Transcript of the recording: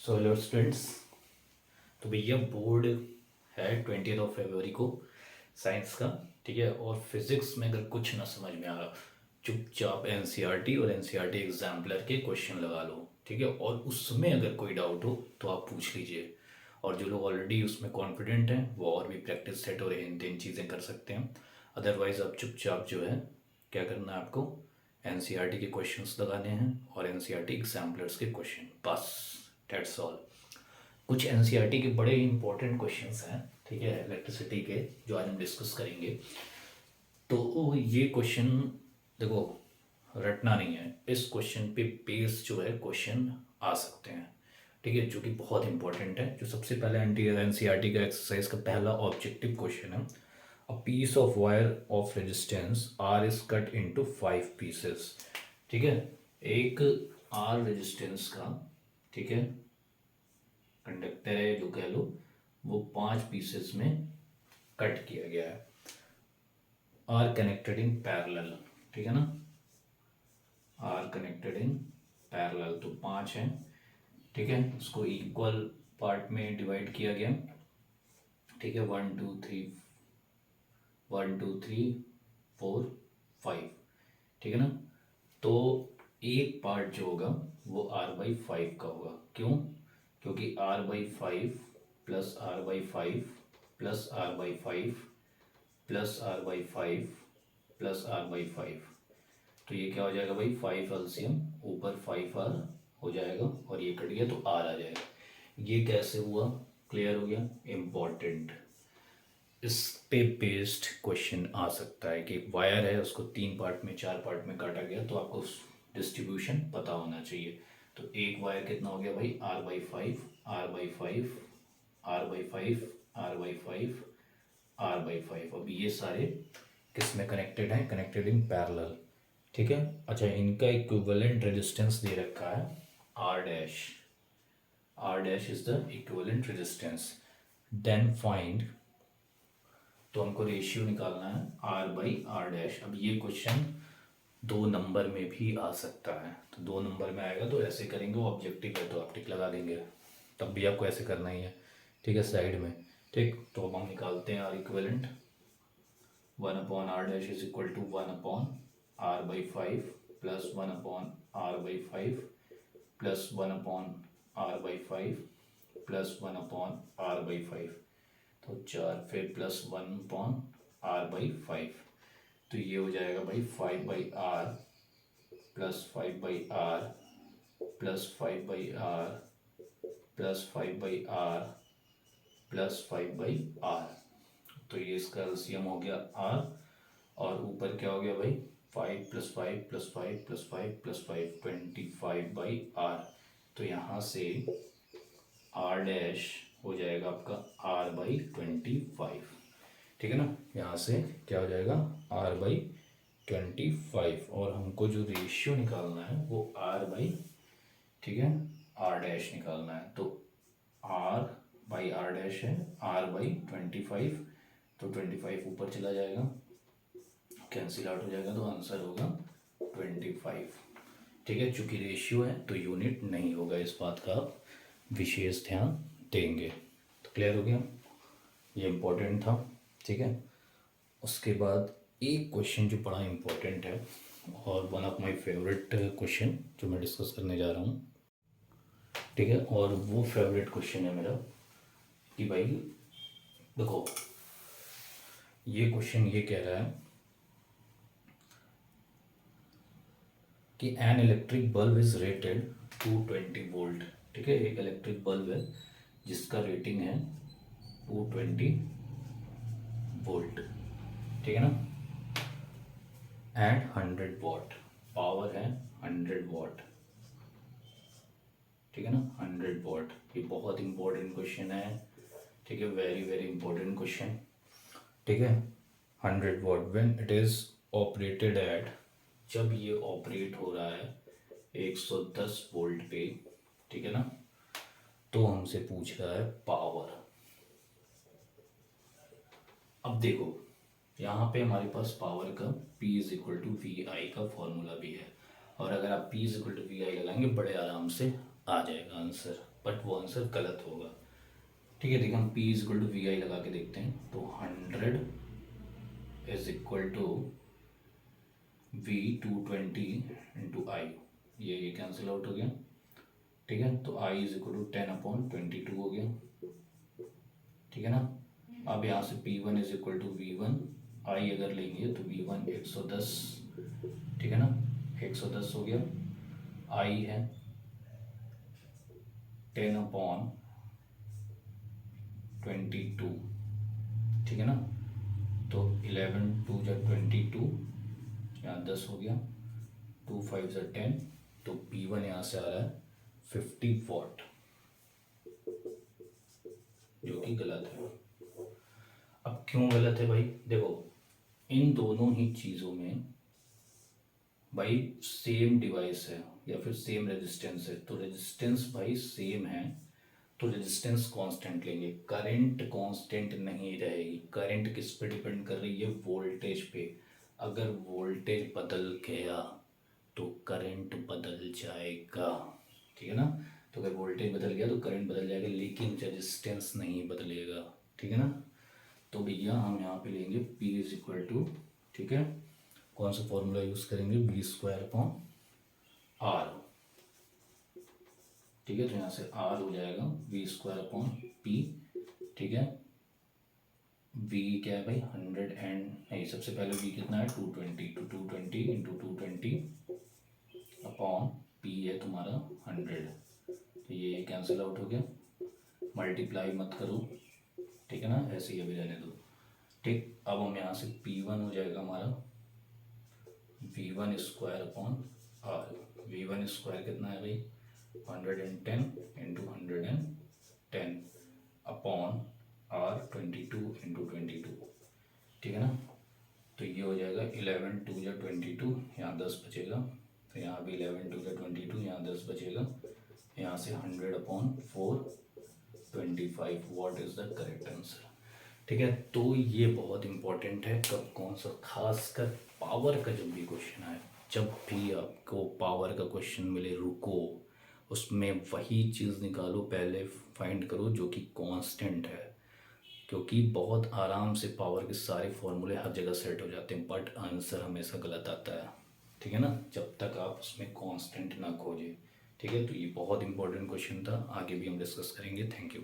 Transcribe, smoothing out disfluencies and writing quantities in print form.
So hello students. तो भैया board है 20 फरवरी को साइंस का, ठीक है। और फिजिक्स में अगर कुछ ना समझ में आ रहा, चुपचाप एनसीईआरटी और एनसीईआरटी एग्जाम्पलर के क्वेश्चन लगा लो, ठीक है। और उसमें अगर कोई डाउट हो तो आप पूछ लीजिए। और जो लोग ऑलरेडी उसमें कॉन्फिडेंट हैं वो और भी प्रैक्टिस सेट और इन तीन चीज़ें कर सकते हैं। अदरवाइज़ आप चुपचाप जो है क्या करना है आपको, एनसीईआरटी के क्वेश्चंस लगाने हैं और एनसीईआरटी एग्जाम्पलर्स के क्वेश्चन, बस डेट्स ऑल। कुछ एनसीईआरटी के बड़े इंपॉर्टेंट क्वेश्चंस हैं, ठीक है, इलेक्ट्रिसिटी के, जो आज हम डिस्कस करेंगे। तो ये क्वेश्चन देखो, रटना नहीं है, इस क्वेश्चन पे बेस जो है क्वेश्चन आ सकते हैं, ठीक है, जो कि बहुत इंपॉर्टेंट है। जो सबसे पहले एनसीईआरटी का एक्सरसाइज का पहला ऑब्जेक्टिव क्वेश्चन है, a piece of wire of resistance R is cut into 5 pieces, ठीक है। एक आर रेजिस्टेंस का, ठीक है, कंडक्टर है जो कह लो, वो 5 पीसेस में कट किया गया है। आर कनेक्टेड इन पैरेलल, ठीक है ना, आर कनेक्टेड इन पैरेलल, तो 5 हैं, ठीक है। इसको इक्वल पार्ट में डिवाइड किया गया, ठीक है, 1 2 3 4 5, ठीक है ना। तो एक पार्ट जो होगा वो r/5 का होगा। क्यों? क्योंकि r/5 plus r/5 plus r/5 plus r/5 plus r/5, तो ये क्या हो जाएगा भाई, 5 एलसीएम ऊपर 5r हो जाएगा, और ये कट गया तो r आ जाएगा। ये कैसे हुआ, क्लियर हो गया? इम्पॉर्टेंट, इस पे बेस्ड क्वेश्चन आ सकता है कि एक वायर है, उसको 3 पार्ट में 4 पार्ट में काटा गया, तो आपको डिस्ट्रीब्यूशन पता होना चाहिए। तो एक वायर कितना हो गया भाई, r/5 r/5 r/5 r/5 r/5। अब ये सारे किस में कनेक्टेड हैं, कनेक्टेड इन पैरेलल, ठीक है। अच्छा, इनका इक्विवेलेंट रेजिस्टेंस दे रखा है r dash, r dash is the equivalent resistance. Then find, तो हमको रेशियो निकालना है r/r डैश। अब ये क्वेश्चन 2 नंबर में भी आ सकता है, तो 2 नंबर में आएगा तो ऐसे करेंगे, ऑब्जेक्टिव है तो आप टिक लगा देंगे, तब भी आपको ऐसे करना ही है, ठीक है, साइड में, ठीक। तो अब हम निकालते हैं R equivalent, 1/r dash is equal to 1/r/5 plus 1/r/5 plus 1/r/5 plus 1/r/5, तो 4 फिर प्लस 1/r/5, तो ये हो जाएगा भाई 5/r plus 5/r plus 5/r plus 5/r plus 5/r, तो ये इसका एलसीएम हो गया r, और ऊपर क्या हो गया भाई, 5 plus 5 plus 5 plus 5 plus 5, 25/r। तो यहाँ से r डैश हो जाएगा आपका r/25, ठीक है ना। यहाँ से क्या हो जाएगा, r/25, और हमको जो रेशियो निकालना है वो r/, ठीक है, r डैश निकालना है। तो r/r डैश है r/25, तो 25 ऊपर चला जाएगा, कैंसिल आउट हो जाएगा, तो आंसर होगा 25, ठीक है। चूंकि रेशियो है तो यूनिट नहीं होगा, इस बात का आप विशेष ध्यान देंगे। तो क्लियर हो गया, ये इम्पोर्टेंट था, ठीक है। उसके बाद एक क्वेश्चन जो बड़ा इम्पोर्टेंट है और one of my favourite question जो मैं डिस्कस करने जा रहा हूँ, ठीक है, और वो फेवरेट क्वेश्चन है मेरा कि भाई देखो, ये क्वेश्चन ये कह रहा है कि an electric bulb is rated 220 volt, ठीक है। एक इलेक्ट्रिक बल्ब है जिसका रेटिंग है 220 वोल्ट, ठीक है ना, एंड 100 वॉट, पावर है 100 वॉट, ठीक है ना, 100 वॉट। ये बहुत इंपॉर्टेंट क्वेश्चन है, ठीक है, वेरी वेरी इंपॉर्टेंट क्वेश्चन, ठीक है। 100 what when it is operated at, जब ये ऑपरेट हो रहा है 110 वोल्ट पे, ठीक है ना, तो हमसे पूछ रहा है पावर। अब देखो, यहाँ पे हमारे पास पावर का P is equal to V I का फॉर्मूला भी है, और अगर आप P is equal to V I लगाएंगे बड़े आराम से आ जाएगा आंसर, बट वो आंसर गलत होगा। ठीक है, देखिए हम P is equal to V I लगा के देखते हैं, तो 100 is equal to V 220 into I, ये कैंसिल आउट हो गया। ठीक है, तो आई इज इक्वल टू 10/22 हो गया। ठीक है ना, अब यहाँ से P1 is equal to V1, आई अगर लेंगे तो V1 110, ठीक है ना, 110 हो गया। आई है 10/22, ठीक है ना, तो 11 2 जा 22, यहाँ 10 हो गया, 2 5 जा 10, तो P1 यहाँ से आ रहा है 50 वॉट, जो कि गलत है। अब क्यों गलत है भाई, देखो इन दोनों ही चीज़ों में भाई सेम डिवाइस है या फिर सेम रेजिस्टेंस है, तो रेजिस्टेंस भाई सेम है, तो रेजिस्टेंस कांस्टेंट लेंगे, करंट कांस्टेंट नहीं रहेगी। करंट किस पे डिपेंड कर रही है, वोल्टेज पे। अगर वोल्टेज बदल गया तो करंट बदल जाएगा, ठीक है ना, तो अगर वोल्टेज बदल गया तो करंट बदल जाएगा, लेकिन रेजिस्टेंस नहीं बदलेगा। ठीक है ना, तो भैया हम यहाँ पे लेंगे P इज इक्वल टू, ठीक है, कौन सा फॉर्मूला यूज़ करेंगे, V² R। ठीक है, तो यहाँ से R हो जाएगा V²/P। ठीक है, V क्या है भाई 100 एंड नहीं, सबसे पहले V कितना है 220, तो 220 इंटू 220/P है तुम्हारा 100, तो ये कैंसिल आउट हो गया, मल्टीप्लाई मत करो, ठीक है ना, ऐसे ही अभी रहने दो। ठीक, अब हम यहाँ से P1 हो जाएगा हमारा V1² V1² कितना है भाई 110 इंटू 110/R22 ठीक है ना, तो ये हो जाएगा 11 2 जा 22, यहाँ 10 बचेगा, तो यहाँ भी 11 2 जा 22, यहाँ 10 बचेगा, यहाँ से 100/4 25 what is the correct answer. ठीक है, तो ये बहुत इंपॉर्टेंट है, कब कौन सा, खासकर पावर का जब भी क्वेश्चन आए, जब भी आपको पावर का क्वेश्चन मिले रुको, उसमें वही चीज़ निकालो, पहले फाइंड करो जो कि कांस्टेंट है, क्योंकि बहुत आराम से पावर के सारे फॉर्मूले हर जगह सेट हो जाते हैं, बट आंसर हमेशा गलत आता है। ठीक है ना, जब तक आप उसमें कांस्टेंट ना खोजें। ठीक है, तो ये बहुत इंपॉर्टेंट क्वेश्चन था, आगे भी हम डिस्कस करेंगे। Thank you.